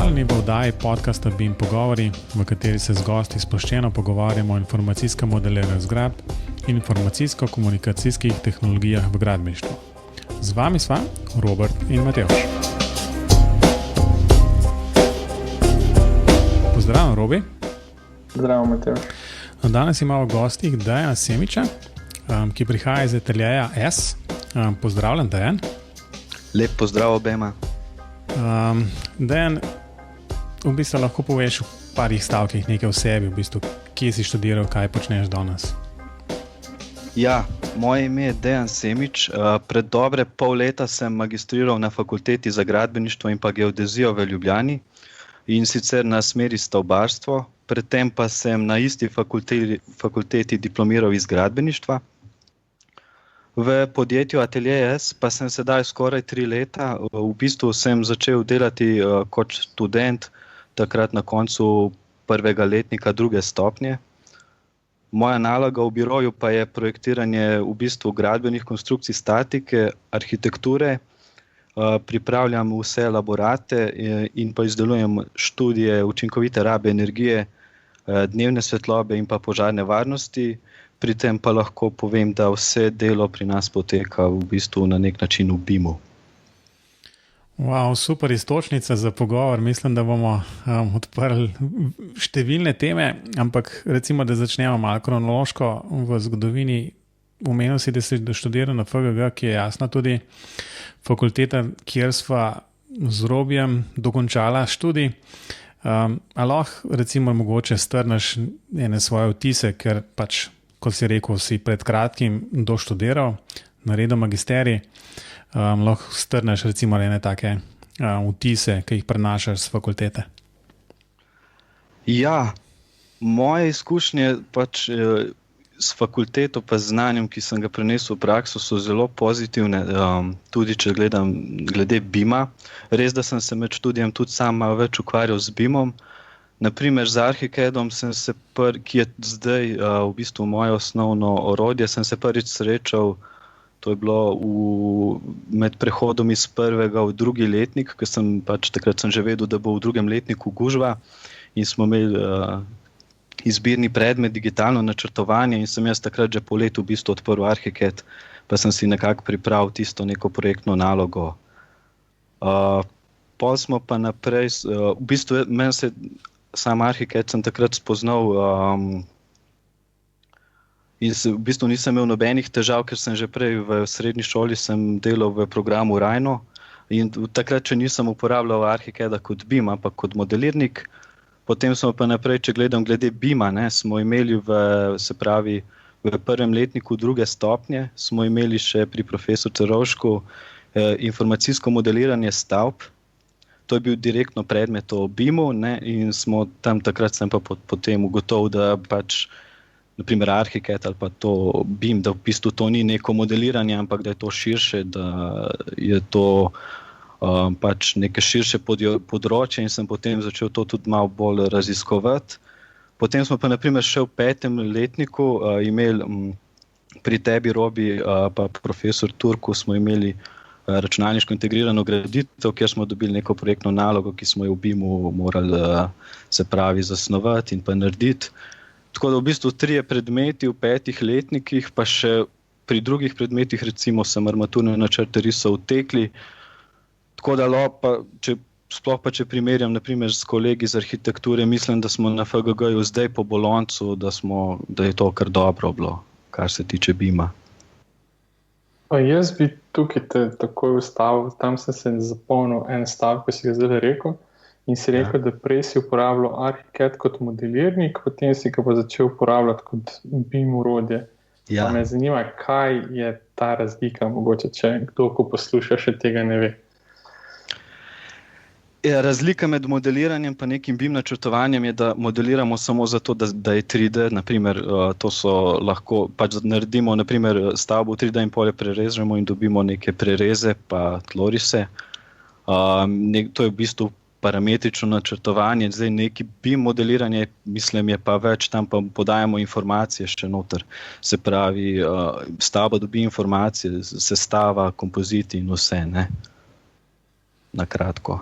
Pozdravljeni v oddaji podcasta BIM Pogovori, v kateri se z gosti sproščeno pogovarjamo o informacijskem modeliranju zgradb in informacijsko-komunikacijskih tehnologijah v gradbeništvu. Z vami sva Robert in Matevž. Pozdravljen, Robi. Zdravo, Matevž. Danes imamo v gostih Dejana Semiča, ki prihaja iz ateljeja S. Pozdravljen, Dejan. Lep pozdrav obema. Dejan, v bistvu lahko poveš v parih stavkih nekaj o sebi, v bistvu, kje si študiral, kaj počneš danes? Ja, moje ime je Dejan Semič. Pred dobre pol leta sem magistriral na fakulteti za gradbeništvo in pa geodezijo v Ljubljani in sicer na smeri stavbarstvo. Predtem pa sem na isti fakulteti diplomiral iz gradbeništva. V podjetju Atelje S pa sem sedaj skoraj 3 leta. V bistvu sem začel delati kot študent takrat na koncu prvega letnika 2. stopnje. Moja naloga v biroju pa je projektiranje v bistvu gradbenih konstrukcij, statike, arhitekture. Pripravljam vse elaborate in pa izdelujem študije učinkovite rabe energije, dnevne svetlobe in pa požarne varnosti. Pri tem pa lahko povem, da vse delo pri nas poteka v bistvu na nek način v BIM-u. Wow, super iztočnica za pogovor. Mislim, da bomo odprli številne teme, ampak recimo, da začnemo malo kronološko v zgodovini. Omenil si, da si študiral na FGG, ki je jasno tudi fakulteta, kjer sva z Robijem dokončala študij. A lahko recimo mogoče strneš ene svoje vtise, ker pač, kot si rekel, si pred kratkim doštudiral, naredil magisterij. Lahko strneš recimo ene take vtise, ki jih prenašaš z fakultete. Ja, moje izkušnje pač s fakulteto pa znanjem, ki sem ga prenesel v prakso, so zelo pozitivne, tudi če gledam glede BIM-a. Res, da sem se med študijem tudi sam malo več ukvarjal z BIM-om. Naprimer z ArchiCAD-om ki je zdaj v bistvu moje osnovno orodje, sem se prvič srečal, to je bilo med prehodom iz prvega v drugi letnik, ker takrat sem že vedel, da bo v drugem letniku gužva in smo imeli izbirni predmet digitalno načrtovanje in sem jaz takrat že po letu v bistvu odprl ArchiCAD, pa sem si nekako pripravil tisto neko projektno nalogo. Pol smo pa naprej, v bistvu meni se sam ArchiCAD sem takrat spoznal in v bistvu nisem imel nobenih težav, ker sem že prej v srednji šoli sem delal v programu Rhino in takrat, če nisem uporabljal ArchiCAD-a kot BIM, ampak kot modelirnik. Potem smo pa naprej, če gledam glede BIM-a, smo imeli v prvem letniku 2. stopnje, smo imeli še pri profesor Cerovšku informacijsko modeliranje stavb. To je bil direktno predmet o BIM-u in smo tam takrat sem pa potem ugotovil, da pač naprimer ArchiCAD ali pa to BIM, da v bistvu to ni neko modeliranje, ampak da je to širše, da je to pač neke širše področje in sem potem začel to tudi malo bolj raziskovati. Potem smo pa naprimer še v 5. letniku imeli pri tebi, Robi, pa profesor Turku, smo imeli računalniško integrirano graditev, kjer smo dobili neko projektno nalogo, ki smo jo v BIM-u morali zasnovati in pa narediti. Tako da v bistvu 3 predmeti v 5 letnikih, pa še pri drugih predmetih, recimo sem armaturne načrte risal v tekli. Tako da sploh pa če primerjam naprimer s kolegi iz arhitekture, mislim, da smo na FGG-ju zdaj po boloncu, da je to kar dobro bilo, kar se tiče BIM-a. Jaz bi tukaj te takoj ustavil, tam sem se zapomnil en stav, ko si ga zdaj rekel, in si rekel, da prej si uporabljal ArchiCAD kot modelirnik, potem si ga pa začel uporabljati kot BIM orodje. Ja. Me zanima, kaj je ta razlika, mogoče, če kdo, ko posluša, še tega ne ve. Razlika med modeliranjem pa nekim BIM načrtovanjem je, da modeliramo samo zato, da je 3D, naprimer, to so lahko, pač naredimo naprimer stavbo 3D in polje prerežemo in dobimo neke prereze pa tlorise. To je v bistvu parametrično načrtovanje, zdaj neki BIM modeliranje, mislim, je pa več, tam pa podajamo informacije še noter. Se pravi, stavba dobi informacije, sestava, kompoziti in vse, ne? Na kratko.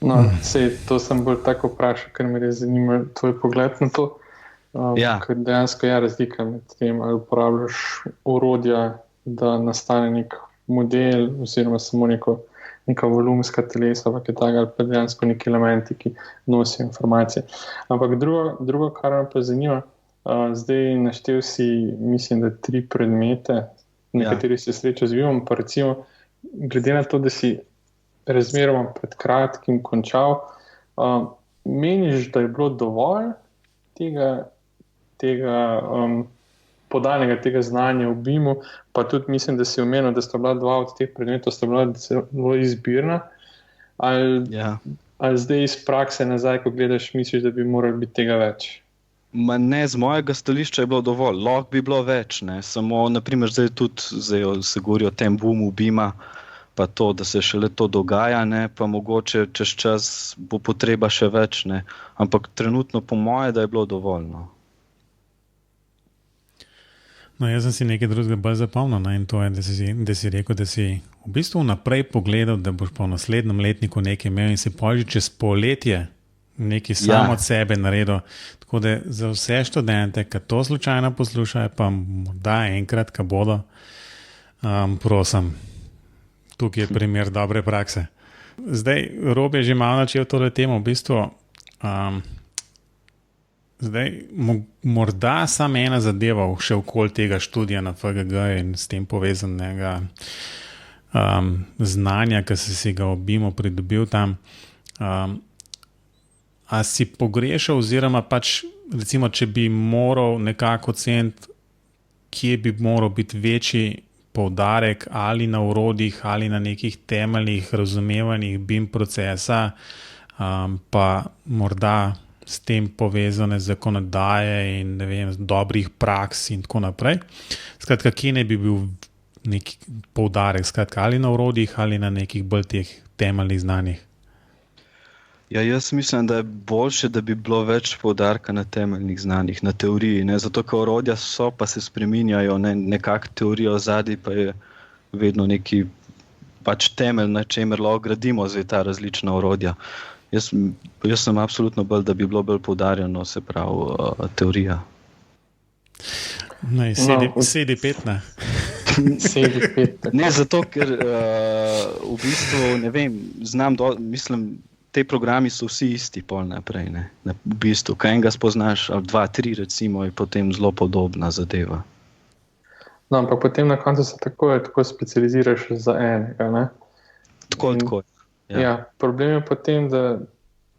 No, sej, to sem bolj tako vprašal, ker me res zanima tvoj pogled na to. Ker dejansko je razlika med tem, ali uporabljaš orodja, da nastane nek model oziroma samo neka volumska telesa, ali pa dejansko neki elementi, ki nosijo informacije. Ampak drugo, kar me pa zanima, zdaj naštel si, mislim, da 3 predmete, nekateri se srečo z vimom, pa recimo, glede na to, da si razmeroma pred kratkim končal, meniš, da je bilo dovolj tega podanega tega znanja v BIM-u, pa tudi mislim, da si omenil, da sta bila 2 od teh predmetov zelo izbirna, ali zdaj iz prakse nazaj, ko gledaš, misliš, da bi moralo biti tega več? Ne, z mojega stališča je bilo dovolj, lahko bi bilo več, ne? Samo naprimer zdaj se govori o tem boomu BIM-a, pa to, da se šele to dogaja, ne? Pa mogoče čez čas bo potreba še več, ne? Ampak trenutno po moje, da je bilo dovolj. No, jaz sem si nekaj drugega bolj zapomnil, in to je, da si rekel, da si v bistvu naprej pogledal, da boš pa v naslednjem letniku nekaj imel in si pol že čez polletje nekaj sam od sebe naredil. Tako da za vse študente, ki to slučajno poslušajo, pa morda enkrat, ko bodo, prosim, tukaj je primer dobre prakse. Zdaj, Rob je že malo načel tole temo, v bistvu, zdaj, morda samo ena zadeva še okoli tega študija na FGG in s tem povezanega znanja, ki si ga v BIM-u pridobil tam. A si pogrešal oziroma pač, recimo, če bi moral nekako oceniti, kje bi moral biti večji poudarek ali na orodjih ali na nekih temeljnih razumevanjih BIM procesa, pa morda s tem povezane zakonodaje in ne vem, dobrih praks in tako naprej. Skratka, kje ne bi bil neki poudarek, skratka, ali na orodjih ali na nekih bolj teh temeljnih znanjih? Ja, jaz mislim, da je boljše, da bi bilo več poudarka na temeljnih znanjih, na teoriji, ne? Zato, ker orodja so, pa se spreminjajo, ne? Nekak teorija zadaj pa je vedno neki pač temelj, na čemer lahko gradimo zdaj ta različna orodja. Jaz sem absolutno bolj, da bi bilo bolj poudarjeno, se pravi, teorija. Ne, sedi 5, ne? Sedi 5. Ne, zato, ker v bistvu, ne vem, mislim, te programi so vsi isti pol naprej, ne? V bistvu, kaj enega spoznaš, ali 2, 3 recimo, je potem zelo podobna zadeva. No, ampak potem na koncu se tako specializiraš za enega, ne? Tako. Ja, problem je potem, da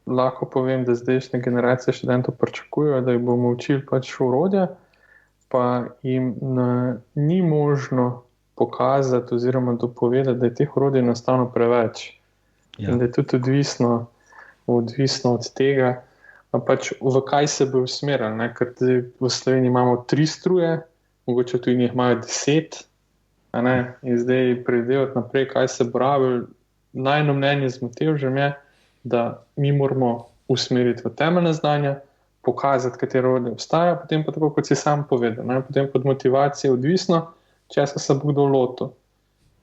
lahko povem, da zdajšnje generacije študentov pričakujejo, da jih bomo učili pač orodja, pa jim ni možno pokazati oziroma dopovedati, da je teh orodij enostavno preveč. In da je tudi odvisno od tega, pač v kaj se bo usmerili, ker v Sloveniji imamo 3 struje, mogoče tudi njih imajo 10, in zdaj predelati naprej, kaj se bo rabilo. Najno mnenje z Matevžem je, da mi moramo usmeriti v temeljne znanja, pokazati, katero orodje obstaja, potem pa tako, kot si sam povedal, potem pod motivacijo odvisno, česa se bo kdo lotil.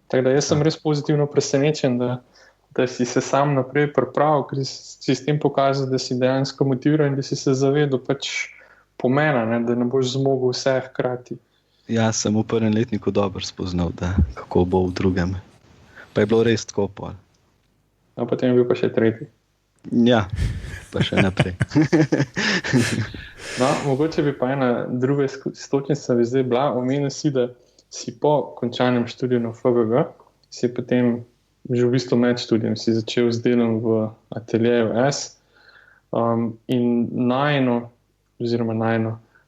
Tako da jaz sem res pozitivno presenečen, da si se sam naprej pripravil, ker si s tem pokazal, da si dejansko motiviran in da si se zavedal pač pomena, da ne boš zmogel vse hkrati. Ja, sem v prvem letniku dobro spoznal, da kako bo v drugem. Pa je bilo res tako pol. A potem je bil pa še 3. Ja, pa še naprej. No, mogoče bi pa ena druga istočnica zdaj bila, omenil si, da si po končanem študiju na FGG, si potem že v bistvu med študijem si začel z delom v Ateljeju S. In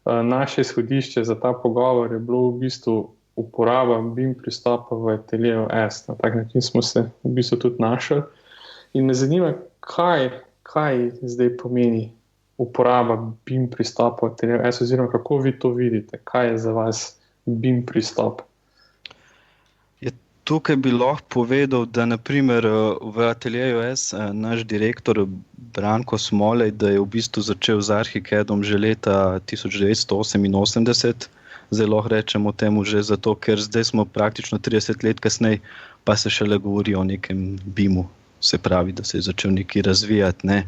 naše izhodišče za ta pogovor je bilo v bistvu uporaba BIM pristopa v Ateljeju S. Na tak način smo se v bistvu tudi našli. In me zanima, kaj zdaj pomeni uporaba BIM pristopa v Ateljeju S, oziroma kako vi to vidite, kaj je za vas BIM pristop? Tukaj bi lahko povedal, da naprimer v Ateljeju S naš direktor Branko Smolej, da je v bistvu začel z ArchiCAD-om že leta 1988, zdaj lahko rečemo temu že zato, ker zdaj smo praktično 30 let kasneje, pa se šele govori o nekem BIM-u. se pravi, da se je začel nekaj razvijati. Ne.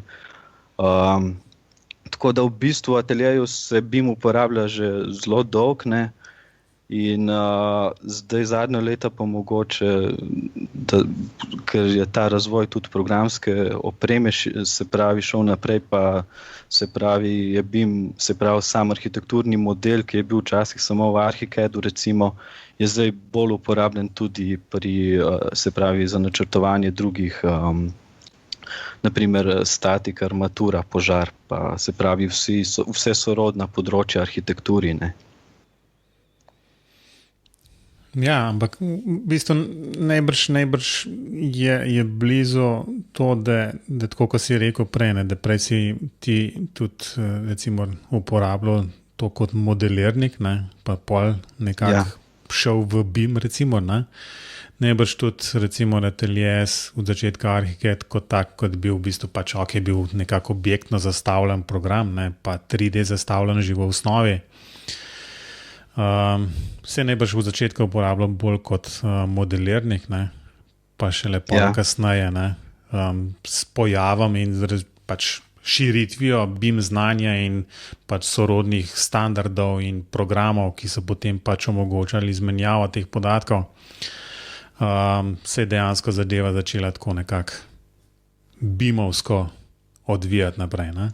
Tako da v bistvu v ateljeju se BIM uporablja že zelo dolg, ne. In zdaj zadnja leta pa mogoče, ker je ta razvoj tudi programske opreme, se pravi, šel naprej, pa se pravi, je BIM, se pravi, sam arhitekturni model, ki je bil včasih samo v ArchiCAD-u, recimo, je zdaj bolj uporabljen tudi pri, se pravi, za načrtovanje drugih, naprimer statika, armatura, požar, pa se pravi, vse sorodna področja arhitekturi, ne. Ja, ampak v bistvu najbrž je blizu to, da tako, kot si rekel prej, ne, da prej si ti tudi recimo uporabljal to kot modelirnik, ne, pa pol nekako šel v BIM, recimo, ne. Najbrž tudi recimo atelje od začetka ArchiCAD kot tak, kot bil v bistvu pač je bil nekako objektno zastavljen program, ne, pa 3D zastavljen že v osnovi. Se najbrž v začetku uporabljal bolj kot modelirnik, ne, pa šele kasneje, ne, s pojavom in pač širitvijo BIM znanja in pač sorodnih standardov in programov, ki so potem pač omogočali izmenjavo teh podatkov, se je dejansko zadeva začela tako nekako BIM-ovsko odvijati naprej, ne.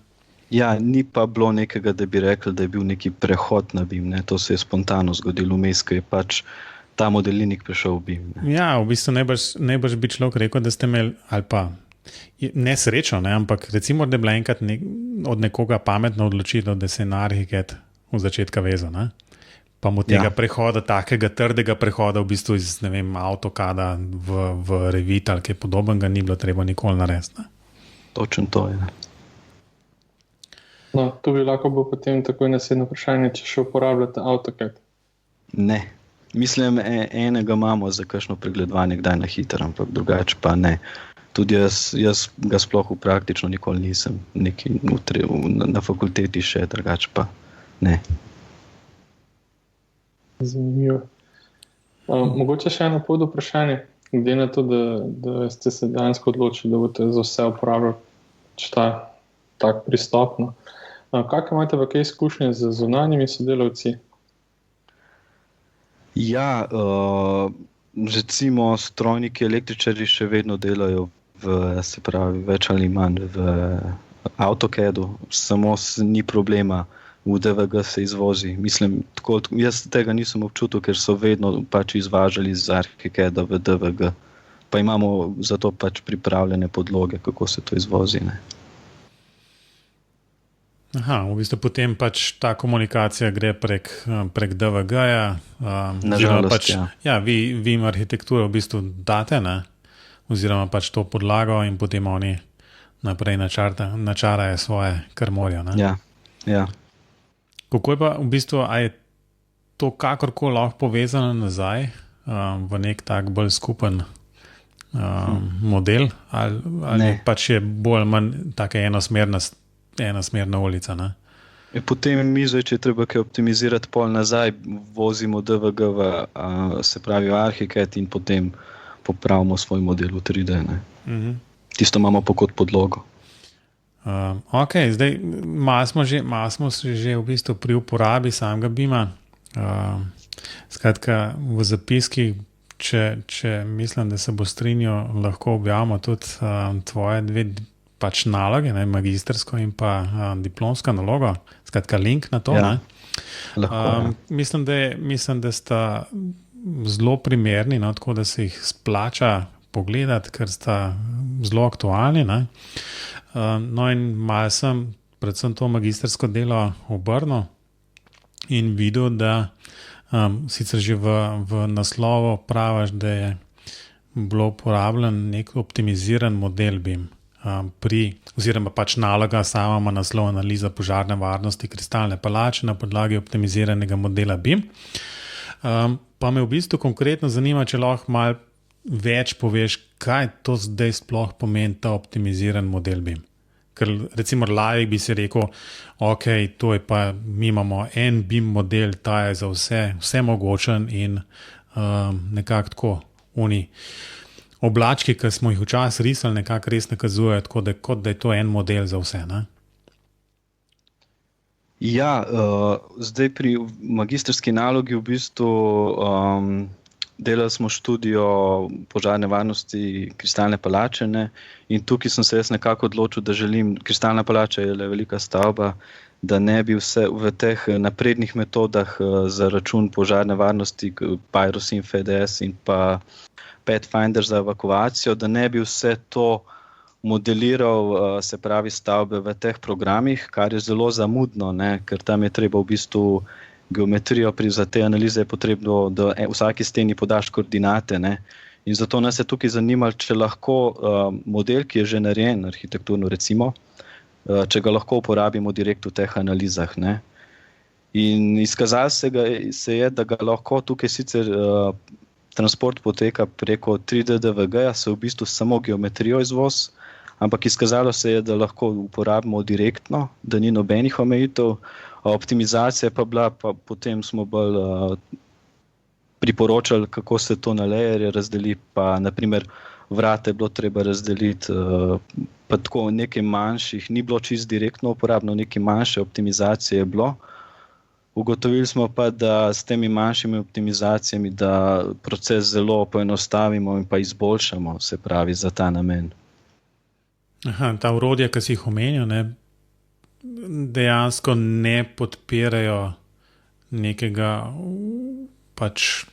Ja, ni pa bilo nekega, da bi rekli, da je bil neki prehod na BIM, ne. To se je spontano zgodilo vmes, ko je pač ta modelirnik prišel v BIM. Ne. Ja, v bistvu najbrž bi človek rekel, da ste imeli, ali pa nesrečo, ne, ampak recimo, da je bila enkrat od nekoga pametna odločitev, da se je na ArchiCAD v začetka vezal, ne. Pa mu tega prehoda, takega trdega prehoda v bistvu iz, ne vem, AutoCAD-a v Revit ali kaj podobnega ni bilo treba nikoli narediti, ne. Točno to je, ne. No, tu bi lahko bilo potem takoj naslednje vprašanje, če še uporabljate AutoCAD. Ne. Mislim, enega imamo za kakšno pregledovanje kdaj na hitro, ampak drugače pa ne. Tudi jaz ga sploh praktično nikoli nisem na fakulteti še, drugače pa ne. Zanimivo. Mogoče še eno pod vprašanje, glede na to, da ste se dejansko odločili, da boste za vse uporabljali tak pristop. No. Kakšne imate v kaj izkušnje z zunanjimi sodelavci? Ja, recimo strojniki, električarji še vedno delajo se pravi, več ali manj v AutoCAD-u, samo ni problema, v DVG se izvozi. Mislim, tako, jaz tega nisem občutil, ker so vedno pač izvažali z ArchiCAD-a v DVG, pa imamo za to pač pripravljene podloge, kako se to izvozi, ne. Aha, v bistvu potem pač ta komunikacija gre prek DVG-ja. Nažalost, pač, ja. Vi jim arhitekturo v bistvu date, ne? Oziroma pač to podlago in potem oni naprej načarajo svoje, kar morajo, ne? Ja. Kako je pa v bistvu, a je to kakorkoli lahko povezano nazaj v nek tak bolj skupen model? Ali pač je bolj manj taka enosmerna ulica, ne? Potem če treba kaj optimizirati pol nazaj, vozimo DVG se pravi v ArchiCAD in potem popravimo svoj model v 3D, ne. Tisto imamo pa kot podlogo. Ok, zdaj malo smo že v bistvu pri uporabi samega BIM-a. Skratka, v zapiskih, če mislim, da se bo strinjal, lahko objavimo tudi tvoje dve pač naloge, ne, magistrsko in pa diplomska naloga, skratka link na to. Ja. Ne. Mislim, da sta zelo primerni, no, tako da se jih splača pogledati, ker sta zelo aktualni. Ne. No in malo sem predvsem to magistrsko delo obrnil in videl, da sicer že v naslovu praviš, da je bilo uporabljen nek optimiziran model BIM. Oziroma pač naloga sama ima naslov analiza požarne varnosti kristalne palače na podlagi optimiziranega modela BIM. Pa me v bistvu konkretno zanima, če lahko malo več poveš, kaj to zdaj sploh pomeni ta optimiziran model BIM. Ker recimo laik bi si rekel, ok, to je pa, mi imamo en BIM model, ta je za vse mogočen in nekako tako oblački, ki smo jih včasih risali, nekako res nakazujejo, kot da je to en model za vse. Ne? Ja, zdaj pri magistrski nalogi v bistvu delali smo študijo požarne varnosti Kristalne palače, ne? In tukaj sem se jaz nekako odločil, da želim, Kristalna palača je le velika stavba, da ne bi vse v teh naprednih metodah za račun požarne varnosti, PyroSim, FDS in pa Pathfinder za evakuacijo, da ne bi vse to modeliral, se pravi stavbe v teh programih, kar je zelo zamudno, ne? Ker tam je treba v bistvu geometrijo, za te analize je potrebno, da vsaki steni podaš koordinate, ne? In zato nas je tukaj zanimalo, če lahko model, ki je že narejen arhitekturno recimo, če ga lahko uporabimo direkt v teh analizah, ne? In izkazalo se je, da ga lahko tukaj sicer transport poteka preko 3D DVG-ja, se v bistvu samo geometrijo izvoz, ampak izkazalo se je, da lahko uporabimo direktno, da ni nobenih omejitev, optimizacija pa bila, pa potem smo bolj priporočali, kako se to na layerje razdeli, pa naprimer vrate je bilo treba razdeliti, pa tako nekaj manjših, ni bilo čisto direktno uporabno, nekaj manjše optimizacije je bilo. Ugotovili smo pa, da s temi manjšimi optimizacijami, da proces zelo poenostavimo in pa izboljšamo, se pravi, za ta namen. Aha, ta urodja, ki si jih omenil, ne, dejansko ne podpirajo nekega pač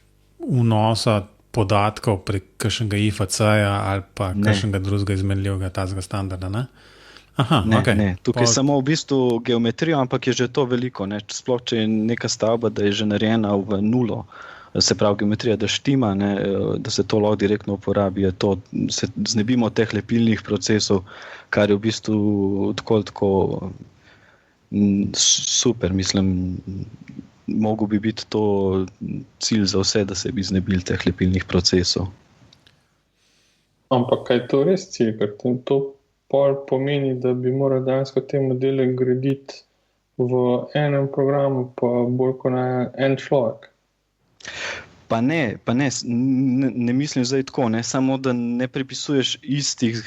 vnosa podatkov prek kakšnega IFC-ja ali pa kakšnega drugega izmenljivega tazga standarda, ne? Aha, ne, okay. Ne, tukaj je samo v bistvu geometrija, ampak je že to veliko, ne? Sploh, če je neka stavba, da je že narejena v nulo, se pravi geometrija, da štima, ne? Da se to lahko direktno uporabi, je to, se znebimo teh lepilnih procesov, kar je v bistvu tako super, mislim, mogel bi biti to cilj za vse, da se bi znebili teh lepilnih procesov. Ampak kaj je to res cilj? Ker to pomeni, da bi moral dejansko te modele graditi v enem programu, pa bolj kot na en človek. Pa ne mislim zdaj tako, ne, samo da ne pripisuješ istih,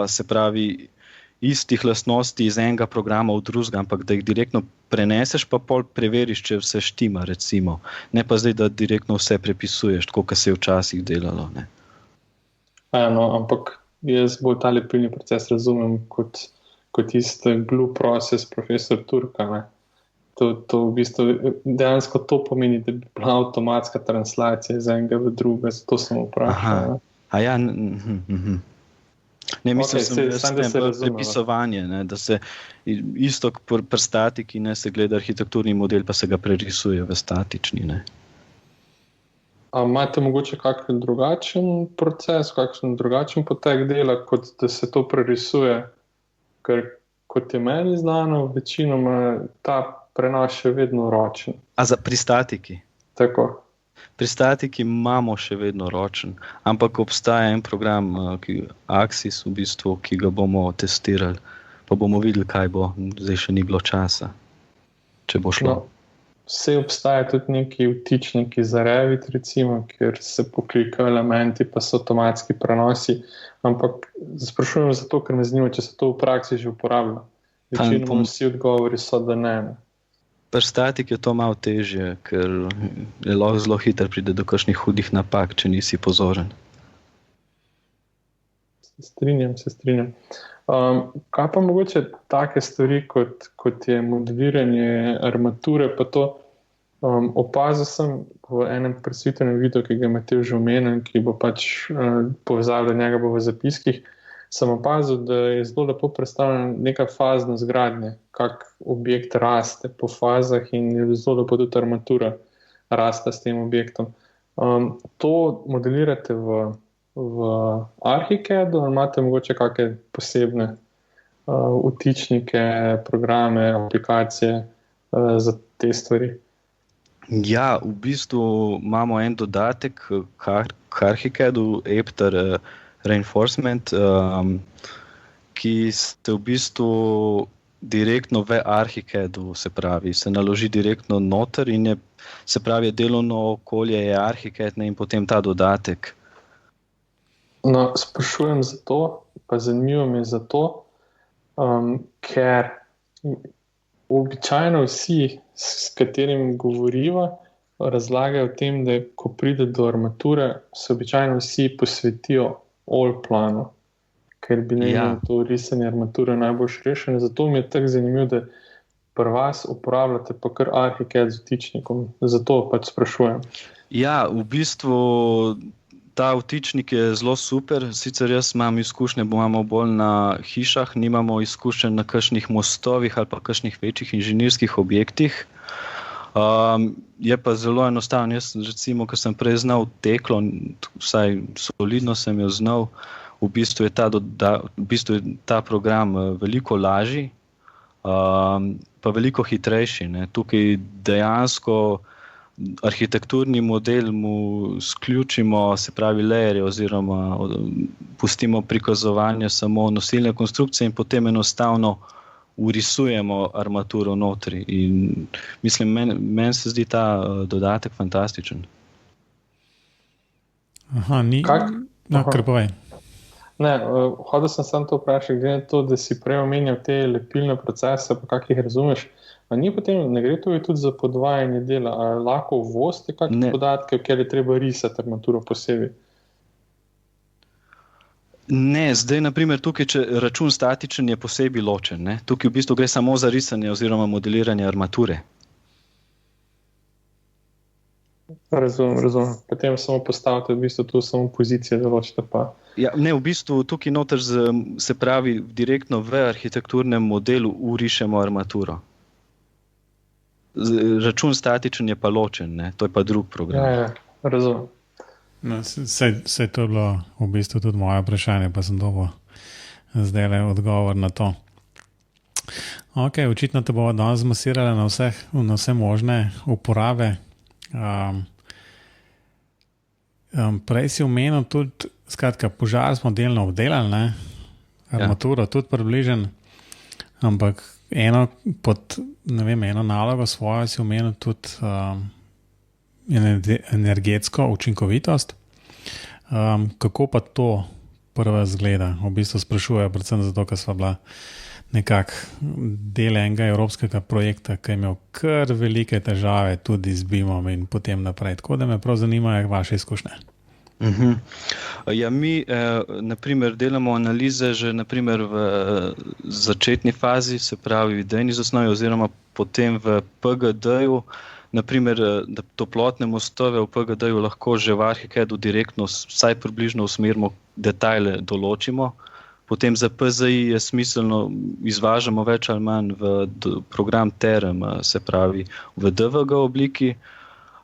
se pravi, istih lastnosti iz enega programa v drugega, ampak da jih direktno preneseš, pa pol preveriš, če vse štima, recimo. Ne pa zdaj, da direktno vse prepisuješ, tako kot se je včasih delalo. Ne. No, ampak jaz bolj ta lepilni proces razumem kot tisti glue process profesor Turka. Ne. To v bistvu dejansko to pomeni, da bi bila avtomatska translacija iz enega v drugega, zato sem vprašal. Ne, mislim, da se prepisovanje, ne, da se isto pri statiki, ne, se gleda arhitekturni model, pa se ga prerisuje v statični. Ne. A imate mogoče kakšen drugačen proces, kakšen drugačen potek dela, kot da se to prerisuje? Ker kot je meni znano, večinoma ta prenos še vedno ročen. Pri statiki? Tako. Pri statiki imamo še vedno ročen, ampak obstaja en program, Axis, v bistvu, ki ga bomo testirali, pa bomo videli, kaj bo. Zdaj še ni bilo časa, če bo šlo. Vse obstaja tudi neki vtičniki za Revit, recimo, kjer se poklikajo elementi, pa so avtomatski prenosi, ampak sprašujem zato, ker me zanima, če se to v praksi že uporablja. Večinoma vsi odgovori so, da ne. Pri statiki je to malo težje, ker je lahko zelo hitro pride do kakšnih hudih napak, če nisi pozoren. Se strinjam. Kaj pa mogoče take stvari, kot je modeliranje armature, pa to opazil sem v enem predstavitvenem videu, ki ga je Matej že omenil, ki bo pač povezal do njega bo v zapiskih, sem opazil, da je zelo lepo predstavljena neka faznost gradnje, kak objekt raste po fazah in je zelo lepo tudi armatura raste s tem objektom. To modelirate v ArchiCAD-u ali imate mogoče kakšne posebne vtičnike, programe, aplikacije za te stvari? Ja, v bistvu imamo en dodatek k ArchiCAD-u, Aptar Reinforcement, ki se v bistvu direktno v ArchiCAD-u, se pravi, se naloži direktno noter in je, se pravi, delovno okolje je ArchiCAD in potem ta dodatek. No, sprašujem zato, pa zanimivo mi je zato, ker običajno vsi, s katerimi govoriva, razlagajo o tem, da ko pride do armature, se običajno vsi posvetijo all planu, ker bi ne imeli to risanje armature najbolj rešeno. Zato mi je tako zanimivo, da pri vas uporabljate pa kar ArchiCAD z vtičnikom. Zato pač sprašujem. Ja, v bistvu ta vtičnik je zelo super. Sicer jaz imam izkušnje, imamo bolj na hišah, nimamo izkušenj na kakšnih mostovih ali pa kakšnih večjih inženirskih objektih. Je pa zelo enostavno. Jaz, recimo, ko sem prej znal teklo, vsaj solidno sem jo znal, v bistvu je ta program veliko lažji, pa veliko hitrejši, ne. Tukaj dejansko arhitekturni model mu sključimo, se pravi layerje, oziroma pustimo prikazovanje samo nosilne konstrukcije in potem enostavno urisujemo armaturo notri. In mislim, meni se zdi ta dodatek fantastičen. Aha, ni... No, kar povej. Ne, hodil sem samo to vprašati, glede na to, da si prej omenjal te lepilne procese, pa kak jih razumeš, a ni potem, ne gre tudi za podvajanje dela, a lahko uvozite kakšne podatke, ker je treba risati armaturo posebej? Ne, zdaj naprimer tukaj, če račun statičen je posebej ločen, ne? Tukaj v bistvu gre samo za risanje oziroma modeliranje armature. Razumem. Potem samo postavite v bistvu tu samo pozicije, določite pa. Ja, ne, v bistvu tukaj noter se pravi direktno v arhitekturnem modelu urišemo armaturo. Račun statičen je pa ločen, ne? To je pa drug program. Ja, razumem. No, saj to je bilo v bistvu tudi moje vprašanje, pa sem dobil zdaj odgovor na to. Ok, očitno te bomo danes zmasirali na vse možne uporabe. Prej si omenil tudi, skratka, požar smo delno obdelali, ne? Armaturo tudi približen, ampak eno nalogo svojo si omenil tudi energetsko učinkovitost. Kako pa to prva zgleda? V bistvu sprašujejo predvsem zato, ker sva bila nekako del enega evropskega projekta, ki je imel kar velike težave tudi z BIM-om in potem naprej. Tako da me prav zanimajo vaše izkušnje. Ja, mi naprimer delamo analize že naprimer v začetni fazi, se pravi v idejni zasnovi oziroma potem v PGD-ju. Naprimer, da toplotne mostove v PGD-ju lahko že v ArchiCAD-u direktno vsaj približno usmerimo, detajle določimo. Potem za PZI je smiselno, izvažamo več ali manj v program Terem, se pravi v DVG obliki,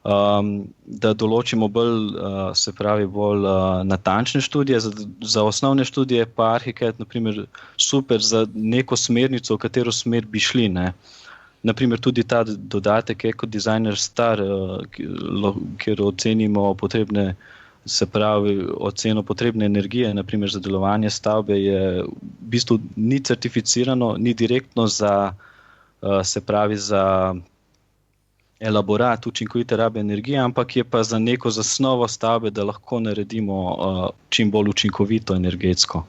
da določimo bolj natančne študije. Za osnovne študije pa ArchiCAD naprimer super za neko smernico, v katero smer bi šli, ne. Naprimer tudi ta dodatek EcoDesigner Star, kjer ocenimo potrebne, se pravi oceno potrebne energije, naprimer za delovanje stavbe, je v bistvu ni certificirano, ni direktno za, se pravi za elaborat učinkovite rabe energije, ampak je pa za neko zasnovo stavbe, da lahko naredimo čim bolj učinkovito energetsko.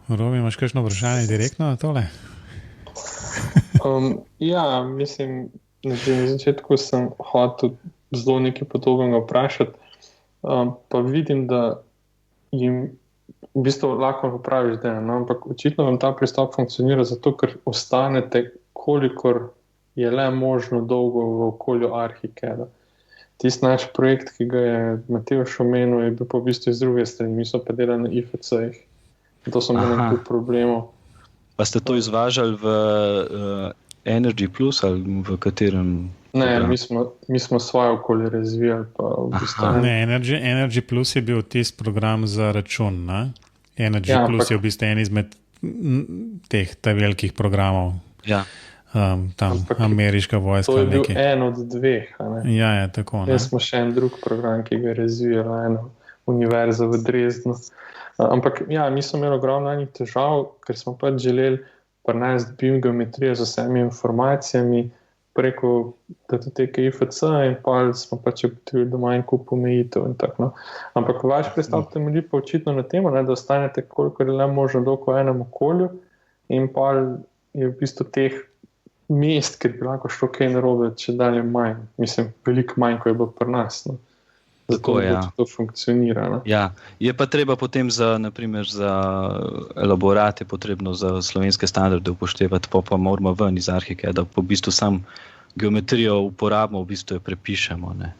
Robi, imaš kakšno vprašanje direktno na tole? Ja, mislim, na začetku sem hotel zelo nekaj podobnega vprašati, pa vidim, da jim v bistvu lahko popraviš delo, no? Ampak očitno vam ta pristop funkcionira zato, ker ostanete, kolikor je le možno dolgo v okolju ArchiCAD-a. Tisti naš projekt, ki ga je Matevž omenil, je bil pa v bistvu iz druge strani, mi smo pa delali na IFC-jih. To so imeli nekaj problemov. Pa ste to izvažali v Energy Plus ali v katerem? Ne, mi smo svoje okolje razvijali. Pa v bistvu, ne, Energy Plus je bil tisti program za račun, ne? Energy Plus je v bistvu en izmed teh velikih programov. Ja. Tam ameriška vojska. To je bil en od dveh. Ja, tako. Jaz smo še en drug program, ki ga je razvijala ena univerza v Dresdnu. Ampak ja, mi smo imeli ogromno enih težav, ker smo pač želeli prinesti BIM geometrijo z vsemi informacijami, preko datoteke IFC in pa smo pač ugotovili, da ima en kup omejitev in tako. No. Ampak vaš pristop temelji pa očitno na tem, da ostanete kolikor je le možno dolgo v enem okolju in pa je v bistvu teh mest, kjer bi lahko šlo kaj narobe, če dalje manj. Mislim, veliko manj, ko je bilo pri nas. No. Zato, da to funkcionira. No. Ja, je pa treba potem naprimer za elaborat je potrebno za slovenske standarde upoštevati, pa moramo ven iz ArchiCAD-a, po v bistvu sam geometrijo uporabimo, v bistvu jo prepišemo. Ne.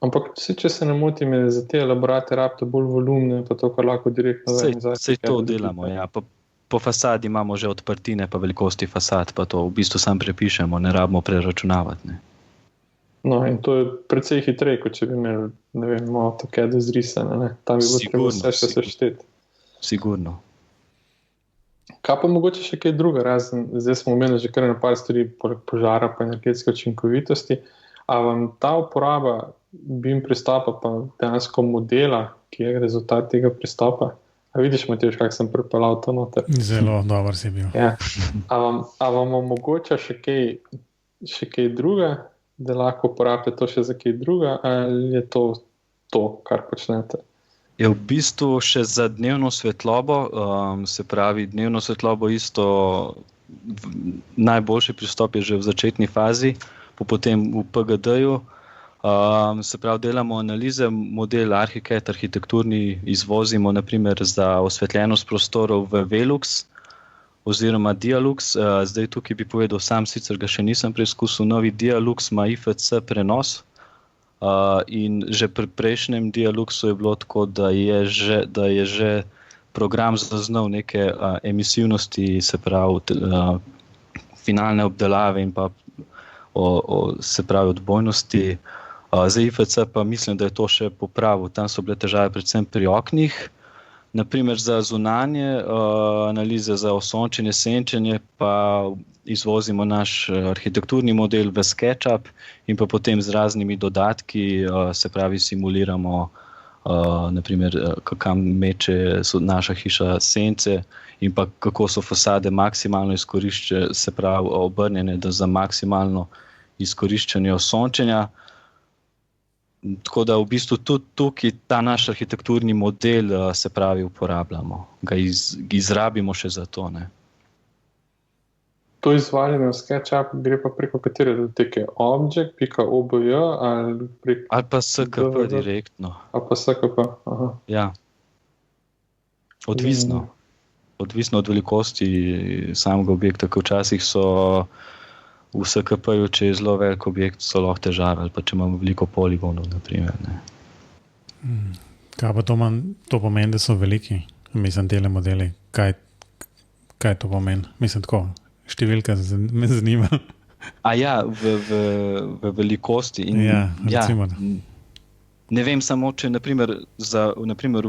Ampak če se ne motim, je za te elaborate rabite bolj volumne, pa to, kar lahko direktno ven iz ArchiCAD-a. Sej to delamo, ja. Po fasadi imamo že odprtine, pa velikosti fasad, pa to v bistvu sam prepišemo, ne rabimo preračunavati. Ne. No, in to je precej hitreje, kot če bi imeli, ne vem, AutoCAD zrisane, ne. Tam bi bilo treba vse še sešteti. Sigurno. Kaj pa mogoče še kaj druga, razen, zdaj smo omenili že kar par stvari, požara pa energetske učinkovitosti, a vam ta uporaba BIM pristopa pa dejansko modela, ki je rezultat tega pristopa? A vidiš, Matevž, kako sem pripeljal to noter? Zelo dober si bil. Ja. A vam omogoča še kaj druga, da lahko uporabite to še za kaj druga, ali je to, kar počnete? Je v bistvu še za dnevno svetlobo, se pravi, dnevno svetlobo isto najboljši pristop je že v začetni fazi, potem v PGD-ju. Se pravi, delamo analize, model ArchiCAD arhitekturni izvozimo naprimer za osvetljenost prostorov v Velux oziroma Dialux. Zdaj tukaj bi povedal, sam sicer ga še nisem preizkusil, novi Dialux ima IFC prenos in že pri prejšnjem Dialuxu je bilo tako, da je že program zaznal neke emisivnosti, se pravi finalne obdelave in pa se pravi odbojnosti. Za IFC pa mislim, da je to še popravil. Tam so bile težave predvsem pri oknih. Naprimer za zunanje analize, za osončenje, senčenje pa izvozimo naš arhitekturni model v SketchUp in pa potem z raznimi dodatki, se pravi simuliramo naprimer, kam meče naša hiša sence in pa kako so fasade maksimalno izkoriščene, se pravi obrnjene za maksimalno izkoriščanje osončenja. Tako da v bistvu tudi tukaj ta naš arhitekturni model, se pravi, uporabljamo. Ga izrabimo še za to. Ne. To izvajanje v SketchUp gre pa preko katere datoteke? Object.obj ali preko... Ali pa SKP direktno. Ali pa SKP, aha. Ja. Odvisno. Odvisno od velikosti samega objekta, ker včasih so v SKP-ju, če je zelo velik objekt, so lahko težave, ali pa če imamo veliko poligonov, naprimer. Ne. Kaj pa to pomeni, da so veliki? Mislim, tele modeli. Kaj to pomeni? Mislim, tako, številka me zanima. A ja, v velikosti. In, ja, recimo. Ja, ne vem samo, če naprimer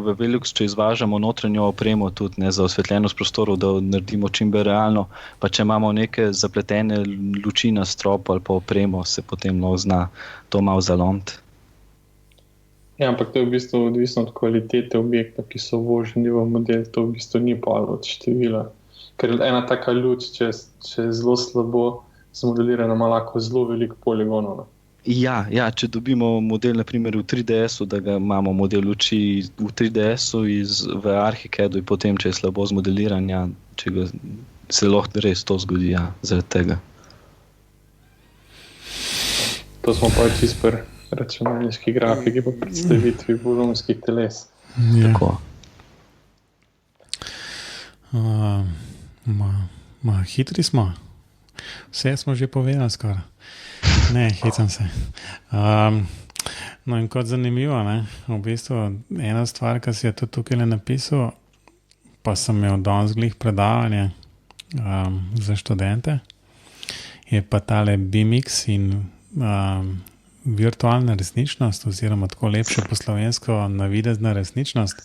v Velux, če izvažamo notranjo opremo tudi, ne, za osvetljenost prostorov, da naredimo čim bolj realno, pa če imamo neke zapletene luči na stropu ali pa opremo, se potem lahko zna to malo zalomiti. Ja, ampak to je v bistvu odvisno od kvalitete objekta, ki so vloženi v model, to v bistvu ni pa od števila. Ker ena taka luč, če je zelo slabo zmodelirana, ima lahko zelo veliko poligonov. Ja, če dobimo model naprimer v 3DS-u, da ga imamo model luči v 3DS-u v ArchiCAD-u in potem, če je slabo zmodeliranja, se lahko res to zgodi, ja, zaradi tega. To smo pa čisto pri računalniški grafiki po predstavitvi volumskih teles. Ja. Tako. Hitri smo. Vse smo že povedali skoraj. Ne, hecam se. No in kot zanimivo, ne, v bistvu ena stvar, ki si je tudi tukaj napisal, pa sem imel danes glih predavanje za študente, je pa tale BIMX in virtualna resničnost, oziroma tako lepše po slovensko navidezna resničnost.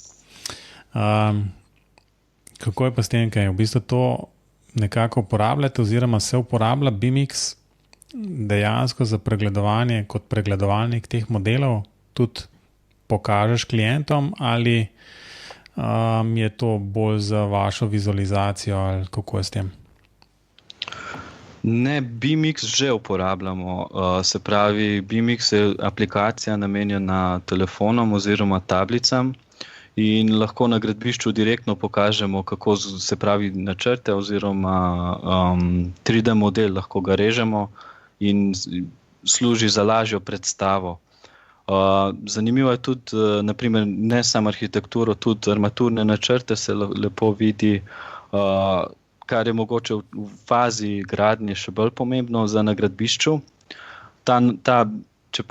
Kako je pa s tem, kaj je v bistvu to nekako uporabljate, oziroma se uporablja BIMX dejansko za pregledovanje kot pregledovalnik teh modelov, tudi pokažeš klientom, ali je to bolj za vašo vizualizacijo, ali kako je s tem? Ne, BMX že uporabljamo. Se pravi, BMX je aplikacija namenjena telefonom oziroma tablicam in lahko na gradbišču direktno pokažemo, kako se pravi načrte oziroma 3D model, lahko ga režemo in služi za lažjo predstavo. Zanimivo je tudi, naprimer, ne samo arhitekturo, tudi armaturne načrte se lepo vidi, kar je mogoče v fazi gradnje še bolj pomembno za na gradbišču. Če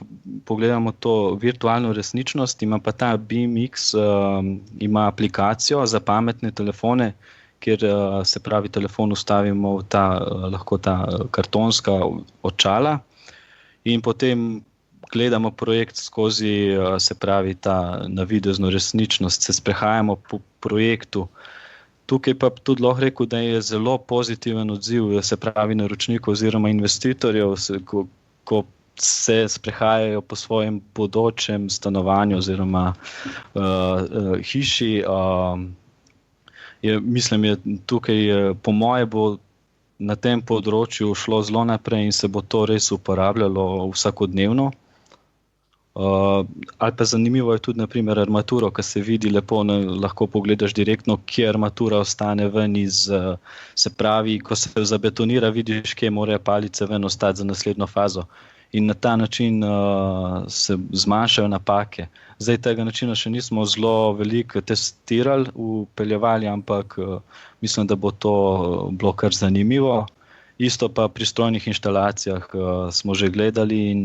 pogledamo to virtualno resničnost, ima pa ta BMX ima aplikacijo za pametne telefone, kjer se pravi telefon ustavimo lahko ta kartonska očala in potem gledamo projekt skozi, se pravi, ta navidezno resničnost, se sprehajamo po projektu. Tukaj pa tudi lahko rekel, da je zelo pozitiven odziv, se pravi, naročnikov oziroma investitorjev, ko se sprehajajo po svojem bodočem stanovanju oziroma hiši. Mislim, je tukaj, po moje bo na tem področju šlo zelo naprej in se bo to res uporabljalo vsakodnevno. Ali pa zanimivo je tudi, naprimer, armaturo, ki se vidi lepo, lahko pogledaš direktno, kje armatura ostane ven iz, se pravi, ko se zabetonira, vidiš, kje morajo palice ven ostati za naslednjo fazo. In na ta način se zmanjšajo napake. Zdaj tega načina še nismo zelo veliko testirali, upeljevali, ampak mislim, da bo to bilo kar zanimivo. Isto pa pri strojnih inštalacijah smo že gledali in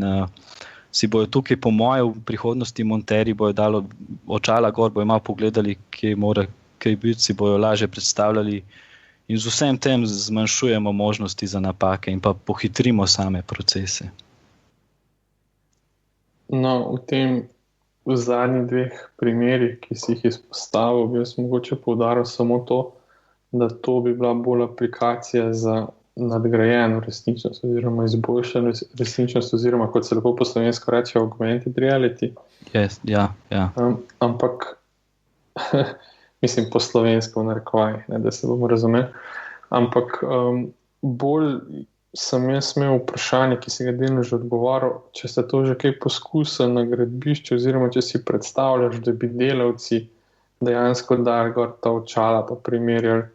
si bojo tukaj, po moje, v prihodnosti monterji bojo dalo očala gor, bojo malo pogledali, kje mora kaj biti, si bojo lažje predstavljali in z vsem tem zmanjšujemo možnosti za napake in pa pohitrimo same procese. No, v zadnjih dveh primerih, ki si jih izpostavil, bi jaz mogoče poudaril samo to, da to bi bila bolj aplikacija za nadgrajeno resničnost oziroma izboljšano resničnost oziroma, kot se lepo po slovensko reče, augmented reality. Yes, ja. Ampak, mislim po slovensko v narekovajih, da se bomo razumeli, ampak bolj sem jaz imel vprašanje, ki si ga delno že odgovoril, če ste to že kaj poskusili na gradbišču oziroma če si predstavljaš, da bi delavci dejansko dali gor ta očala pa primerjali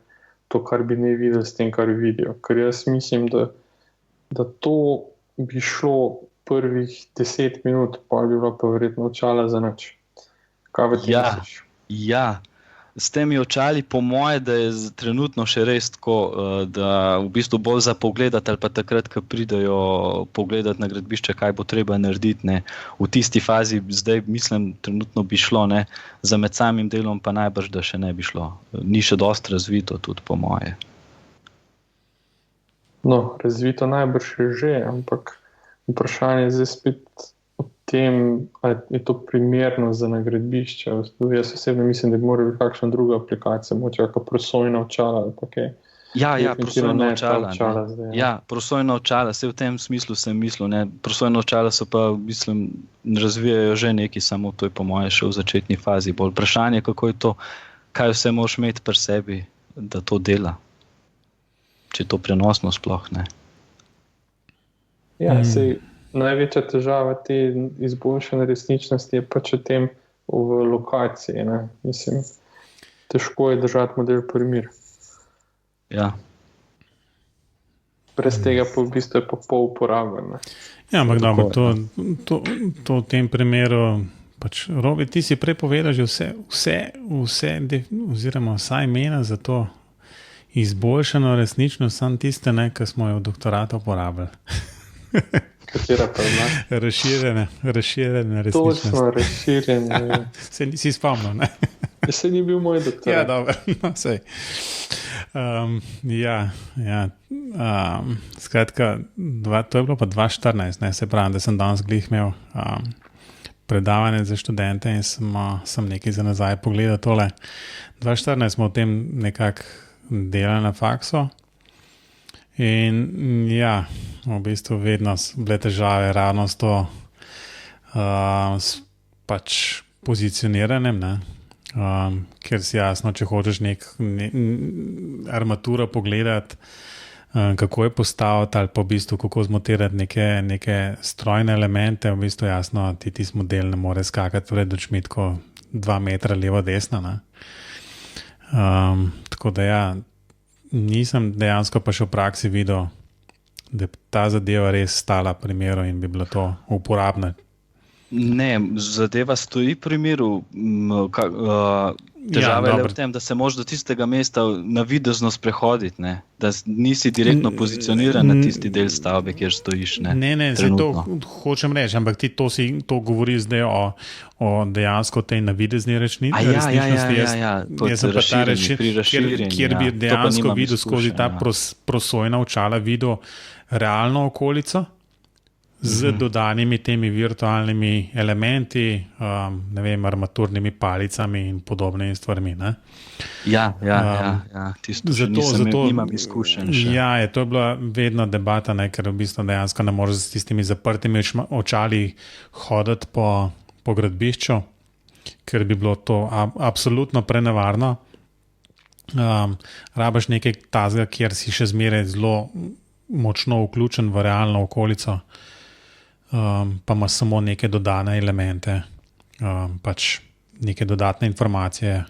to, kar bi ne videli s tem, kar vidijo. Ker jaz mislim, da to bi šlo prvih 10 minut, pa bi bilo pa verjetno očala za nič. Kaj bi ti misliš? Ja. S temi očali, po moje, da je trenutno še res tako, da v bistvu bolj za pogledati ali pa takrat, ko pridejo pogledati na gradbišče, kaj bo treba narediti. Ne. V tisti fazi zdaj, mislim, trenutno bi šlo, ne. Za med samim delom pa najbrž, da še ne bi šlo. Ni še dosti razvito tudi, po moje. No, razvito najbrž je že, ampak vprašanje je zdaj spet o tem, ali je to primerno za nagradbišče. Jaz osebno mislim, da bi morala biti kakšna druga aplikacija, mogoče kakšna prosojna očala ali pa kaj. Prosojna očala. Ja, prosojna očala, vse v tem smislu sem mislil. Ne. Prosojna očala so pa, mislim, razvijajo že neki, samo to je po moje še v začetni fazi. Bolj vprašanje, kako je to, kaj vse moraš imeti pri sebi, da to dela. Če je to prenosno sploh, ne. Ja, sej največja težava te izboljšane resničnosti je pač v tem v lokaciji. Ne? Mislim, težko je držati model primer. Ja. Brez tega pa v bistvu je pa pol uporaben. Ja, ampak dobro, to v tem primeru, pač, Robi, ti si prej povedal že vse, oziroma vsa imena za to izboljšano resničnost, samo tiste, ki smo jo v doktoratu uporabljali. Katera pa ima? Razširjene resničnosti. Točno, razširjene. Se nisi spomnil, ne? Se ni bil moj doktor. Ja, dobro, no, sej. Skratka, to je bilo pa 2014, ne, se pravi, da sem danes glih imel predavanje za študente in sem nekaj za nazaj pogledal tole. 2014 smo o tem nekako delali na faksu. In ja, v bistvu vedno bile težave ravno s to pač pozicioniranjem, ne? Ker si jasno, če hočeš armaturo pogledati, kako je postaviti ali pa v bistvu kako zmontirati neke strojne elemente, v bistvu jasno, ti model ne more skakati pred očmi tako 2 metra levo desno. Tako da ja, nisem dejansko pa še v praksi videl, da je ta zadeva res stala primeru in bi bilo to uporabno. Ne, zadeva stoji pri miru. Težava je le v tem, da se moraš do tistega mesta navidezno sprehoditi, ne? Da nisi direktno pozicioniran na tisti del stavbe, kjer stojiš. Ne, to hočem reči, ampak ti to govori zdaj o dejansko tej navidezni resničnosti. Jaz sem pa ta rešitev, kjer bi dejansko videl skozi ta prosojna očala videl realno okolico, z dodanimi temi virtualnimi elementi, ne vem, armaturnimi palicami in podobnimi stvarmi. Zato nimam izkušenj še. Ja, to je bila vedno debata, ker v bistvu dejansko ne moreš s tistimi zaprtimi očali hoditi po gradbišču, ker bi bilo to absolutno prenevarno. Rabaš nekaj tazga, kjer si še zmeraj zelo močno vključen v realno okolico, pa ima samo neke dodane elemente, pač neke dodatne informacije,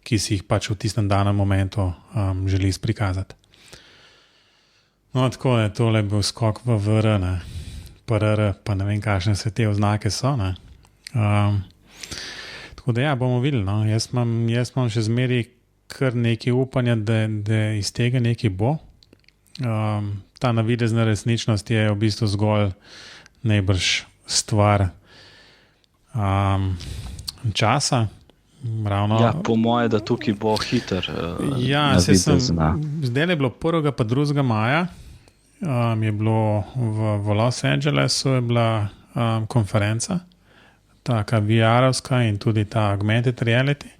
ki si jih pač v tistem danem momentu želi prikazati. No, tako je, tole bil skok v VR, PRR, pa ne vem, kakšne se te oznake so. Tako da ja, bomo videli. No. Jaz imam še zmeraj kar nekaj upanja, da iz tega nekaj bo. Ta navidezna resničnost je v bistvu zgolj najbrž stvar časa. Ravno, ja, po moje, da tukaj bo hiter. Zdaj je bilo 1. pa 2. maja, je bilo v Los Angelesu je bila konferenca, taka VR-ovska in tudi ta augmented reality,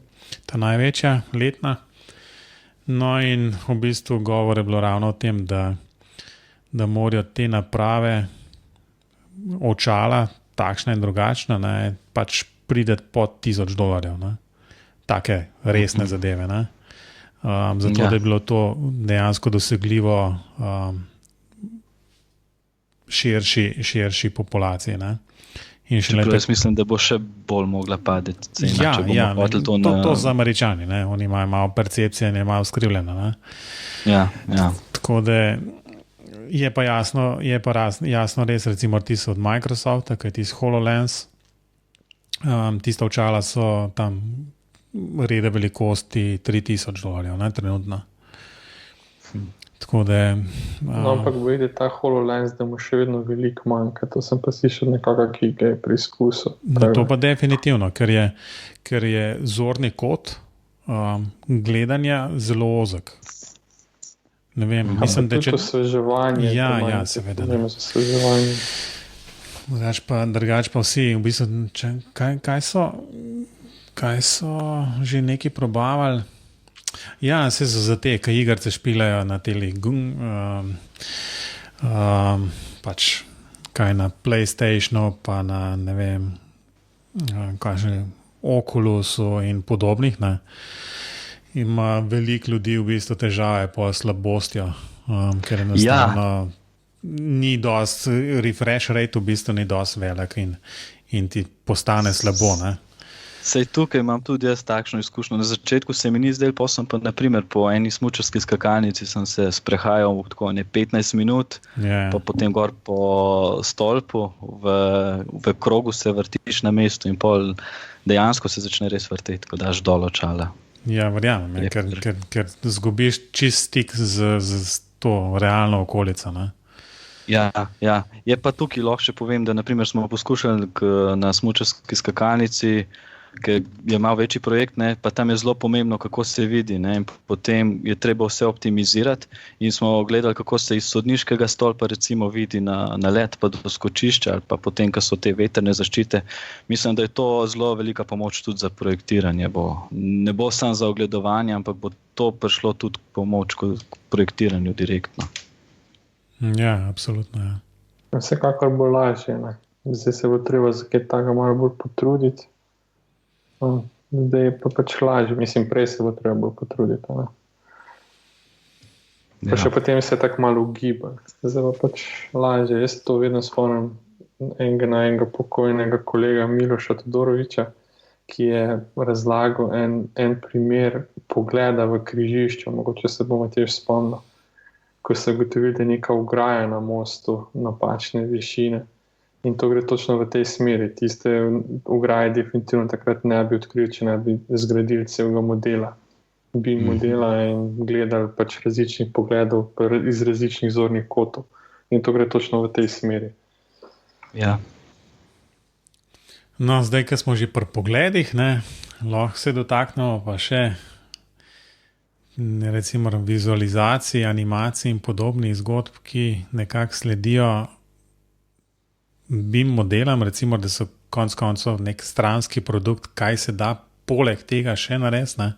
ta največja letna. No in v bistvu govor je bilo ravno o tem, da morajo te naprave, očala, takšna in drugačna, pač prideti pod $1000. Take resne zadeve. Zato, da je bilo to dejansko dosegljivo širši populaciji. Jaz mislim, da bo še bolj mogla padeti cena, če bomo hodili to na... To z Američani, oni imajo malo percepcije in je malo skrivljeno. Ja. Tako da je pa jasno res, recimo tisto od Microsofta, kaj tisto HoloLens, tista očala so tam reda velikosti $3000, trenutno. Tako da... ampak vidi ta HoloLens, da mu še vedno veliko manjka, to sem pa slišal nekoga, ki ga je preizkusil. To pa definitivno, ker je zorni kot gledanja zelo ozek. Ne vem, mislim, da če... osveževanje. Ja, seveda. Drugač pa vsi, v bistvu, kaj so že neki probavali? Ja, se so za te, ki igrce špilajo na teli pač kaj na PlayStationu, pa na ne vem, kaj že Oculusu in podobnih, ima veliko ljudi v bistvu težave po slabostjo, ker enostavno ni dost, refresh rate v bistvu ni dost velik in ti postane slabo. Sej tukaj imam tudi jaz takšno izkušnjo. Na začetku se mi ni zdel, pa sem pa naprimer po eni smučarski skakalnici sem se sprehajal tako 15 minut, pa potem gor po stolpu, v krogu se vrtiš na mestu in pol dejansko se začne res vrteti, ko daš dol očala. Ja, verjamem, ker zgubiš čist stik z to realno okolico. Ja. Je pa tukaj lahko še povem, da naprimer smo poskušali na smučarski skakalnici, ker je malo večji projekt, pa tam je zelo pomembno, kako se vidi, in potem je treba vse optimizirati in smo gledali, kako se iz sodniškega stolpa recimo vidi na let pa do skočišča ali pa potem, ko so te vetrne zaščite. Mislim, da je to zelo velika pomoč tudi za projektiranje. Ne bo samo za ogledovanje, ampak bo to prišlo tudi pomoč k projektiranju direktno. Ja, absolutno, ja. Vsekakor bo lažje, Zdaj se bo treba za kaj takega malo bolj potruditi. Zdaj je pa pač lažje, mislim, prej se bo treba bolj potruditi. Pa še potem se tako malo ugiba. Zdaj pa pač lažje. Jaz to vedno spomnim enega pokojnega kolega Miloša Todoroviča, ki je razlagal en primer pogleda v križišču. Mogoče se bomo tež spomnili, ko se ugotovili, da je neka ograja na mostu napačne višine. In to gre točno v tej smeri. Tiste ograje definitivno takrat ne bi odkrili, če ne bi zgradili celega modela. Modela in gledali pač različnih pogledov iz različnih zornih kotov. In to gre točno v tej smeri. Ja. No, zdaj, ko smo že pri pogledih, lahko se dotaknemo pa še recimo vizualizacij, animacij in podobnih zgodb, ki nekako sledijo BIM modelam, recimo, da so konec koncev nek stranski produkt, kaj se da poleg tega še narediti.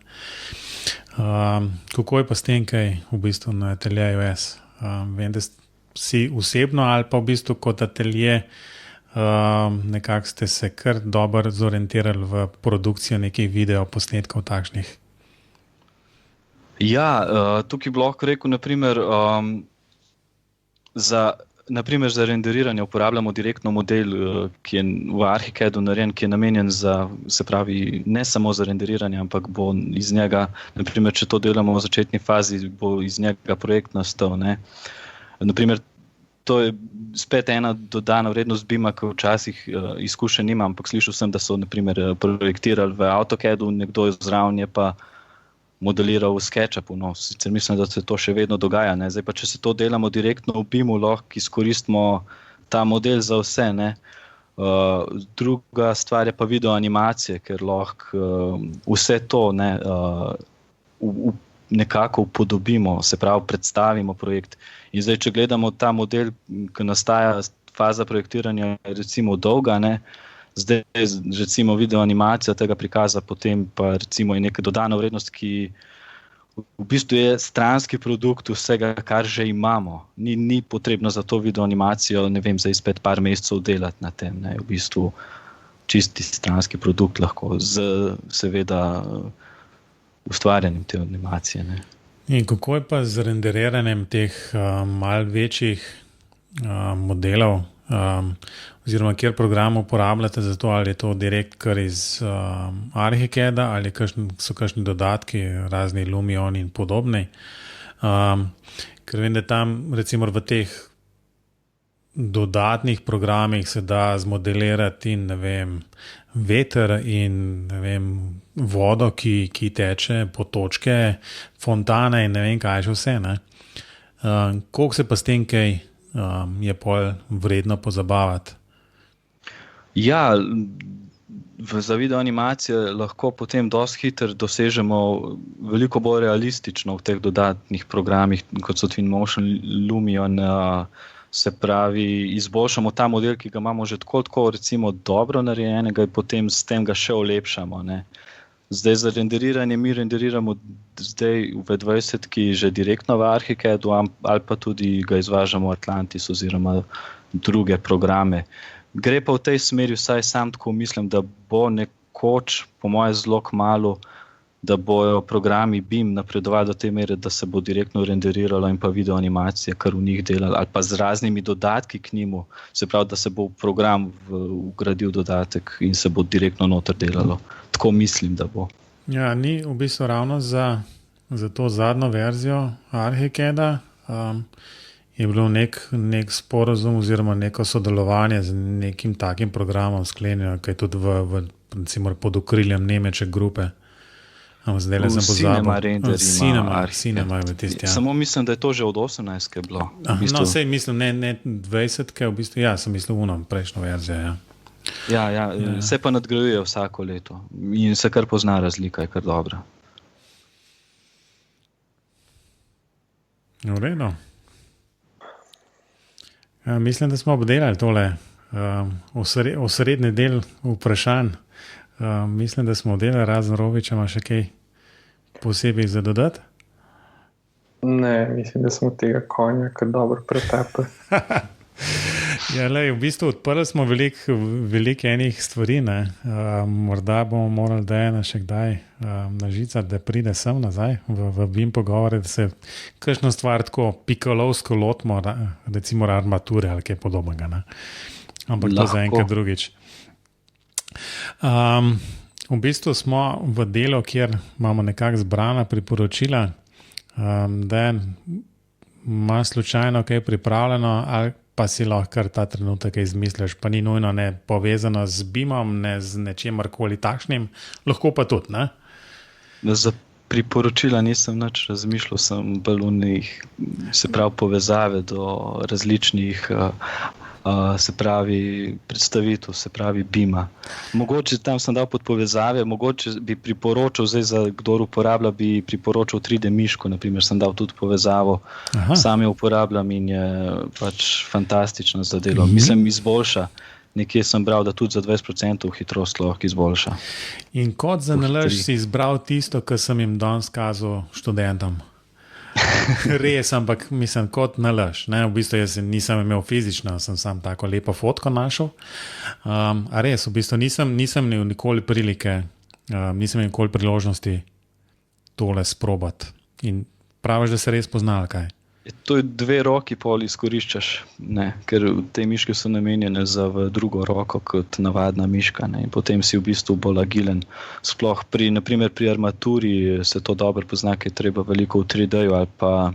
Kako je pa s tem, kaj v bistvu na ateljeju S? Vem, da si osebno ali pa v bistvu kot atelje nekako ste se kar dobro zorientirali v produkcijo nekih videoposnetkov takšnih. Ja, tukaj bi lahko rekel, naprimer, za renderiranje uporabljamo direktno model, ki je v Archicadu narejen, ki je namenjen za, se pravi, ne samo za renderiranje, ampak bo iz njega, naprimer, če to delamo v začetni fazi, bo iz njega projekt nastal. Naprimer, to je spet ena dodana vrednost BIM-a, ki včasih izkušenj nimam, ampak slišal sem, da so naprimer projektirali v AutoCadu, nekdo zraven je pa modeliral v SketchUpu. No, sicer mislim, da se to še vedno dogaja. Zdaj pa, če se to delamo direktno v BIM-u, lahko izkoristimo ta model za vse. Druga stvar je pa videoanimacije, ker lahko vse to nekako upodobimo, se pravi predstavimo projekt. In zdaj, če gledamo ta model, ki nastaja faza projektiranja, recimo dolga, zdaj recimo videoanimacija tega prikaza, potem pa recimo je neka dodana vrednost, ki v bistvu je stranski produkt vsega, kar že imamo. Ni potrebno za to videoanimacijo, ne vem, za izpet par mesecev delati na tem. V bistvu čisti stranski produkt lahko z seveda ustvarjanjem te animacije. In kako je pa z renderiranjem teh malo večjih modelov, oziroma kjer program uporabljate za to, ali je to direkt kar iz Archicada ali so kakšni dodatki, razni Lumion in podobni. Ker vem, da tam recimo v teh dodatnih programih se da zmodelirati in ne vem, veter in ne vem, vodo, ki teče, potočke, fontane in ne vem kaj še vse. Koliko se pa s tem kaj je pol vredno pozabavati? Ja, za videoanimacije lahko potem dosti hitro dosežemo veliko bolj realistično v teh dodatnih programih, kot so Twinmotion, Lumion, se pravi, izboljšamo ta model, ki ga imamo že tako recimo dobro narejenega in potem s tem ga še olepšamo. Zdaj za renderiranje mi renderiramo zdaj v V20, ki že direktno v Archicadu, ali pa tudi ga izvažamo v Atlantis oziroma druge programe. Gre pa v tej smeri, vsaj sam tako mislim, da bo nekoč, po moje zelo kmalu, da bojo programi BIM napredovali do te mere, da se bo direktno renderiralo in pa videoanimacije, kar v njih delali, ali pa z raznimi dodatki k njemu, se pravi, da se bo v program vgradil dodatek in se bo direktno noter delalo. Tako mislim, da bo. Ja, ni v bistvu ravno za to zadnjo verzijo Archicada je bilo nek sporozum oziroma neko sodelovanje z nekim takim programom sklenjeno, kaj tudi recimo pod okriljem Nemeče grupe. Zdaj le sem pozabil. Cinema je v tisti. Samo mislim, da je to že od 18. bilo. No, sej mislim, ne 20, v bistvu, ja, sem mislil prejšnjo verzijo, ja. Ja, se pa nadgrajuje vsako leto in se kar pozna razlika, je kar dobra. V redu. Mislim, da smo obdelali tole osrednji del vprašanj. Mislim, da smo obdelali, razen Robiča, ima še kaj posebej za dodati? Ne, mislim, da smo tega konja kar dobro pretepli. Ja, lej, v bistvu odprli smo veliko enih stvari. Morda bomo morali Dejana še kdaj nažicati, da pride sem nazaj v BIM pogovore, da se kakšno stvar tako pikolovsko lotimo, recimo armature ali kaj podobnega. Ne? Ampak to za enkrat drugič. V bistvu smo v delu, kjer imamo nekako zbrana priporočila, da ima slučajno kaj pripravljeno ali pa si lahko kar ta trenutek izmisliš, pa ni nujno ne povezano z BIM-om, ne z nečemarkoli takšnim, lahko pa tudi, ne? Za priporočila nisem nič razmišljal, sem balоnih, se pravi povezave do različnih se pravi predstavitev, se pravi BIM-a. Mogoče tam sem dal pod povezave, mogoče bi priporočal, zdaj za kdor uporablja, bi priporočal 3D miško, naprimer sem dal tudi povezavo. Sam jo uporabljam in je pač fantastično za delo. Mislim, izboljša. Nekje sem bral, da tudi za 20% hitrost lahko izboljša. In kot za nalaž si izbral tisto, kar sem jim danes kazal študentom. Res, ampak mislim, kot nalaž. V bistvu jaz nisem imel fizično, sem sam tako lepo fotko našel. A res, v bistvu nisem imel nikoli prilike, nisem imel nikoli priložnosti tole sprobati. In praviš, da se res poznal, kaj? To je 2 roki pol izkoriščaš, ne? Ker te miške so namenjene za v drugo roko kot navadna miška, ne? In potem si v bistvu bolj agilen. Sploh naprimer pri armaturi se to dobro pozna, ker je treba veliko v 3D-ju ali pa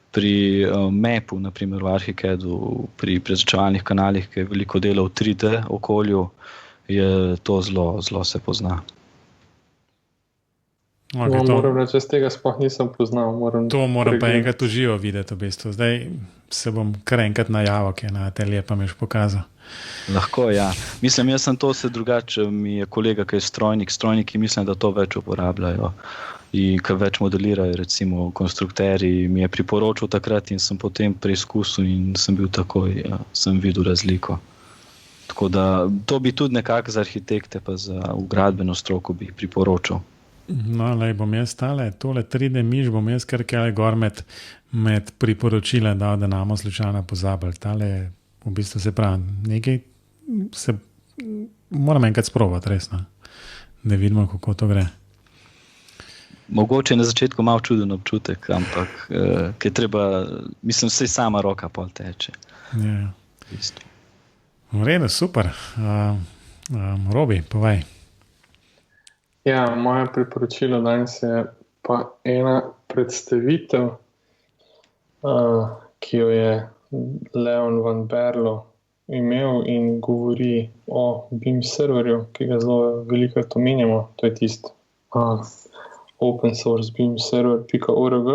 pri mapu, naprimer v Archicadu, pri prezračevalnih kanalih, ki je veliko dela v 3D okolju, je to zelo se pozna. Okay, moram reči, z tega sploh nisem poznal. To moram pa enkrat uživo videti v bistvu. Zdaj se bom kar enkrat najavil, ki je na atelje pa mi še pokazal. Lahko, ja. Mislim, jaz sem to se drugače, mi je kolega, ki je strojniki mislim, da to več uporabljajo in ki več modelirajo, recimo konstrukterji, mi je priporočil takrat in sem potem preizkusil in sem bil takoj, sem videl razliko. Tako da to bi tudi nekako za arhitekte pa za gradbeno stroko bi priporočal. No, lej, bom jaz tole 3D miš, bom jaz kar kaj gor med priporočile dal, da namo slučajno pozabili. Tale v bistvu se pravi, nekaj se moram enkrat sprobati, resno. Da vidimo, kako to gre. Mogoče je na začetku malo čuden občutek, ampak ki je treba, mislim, vse sama roka pol teče. Ja. V redu, super. Robi, povej. Ja, moje priporočilo danes je pa ena predstavitev, ki jo je Leon van Berlo imel in govori o BIM serverju, ki ga zelo veliko omenjamo. To je tisti open source bimserver.org.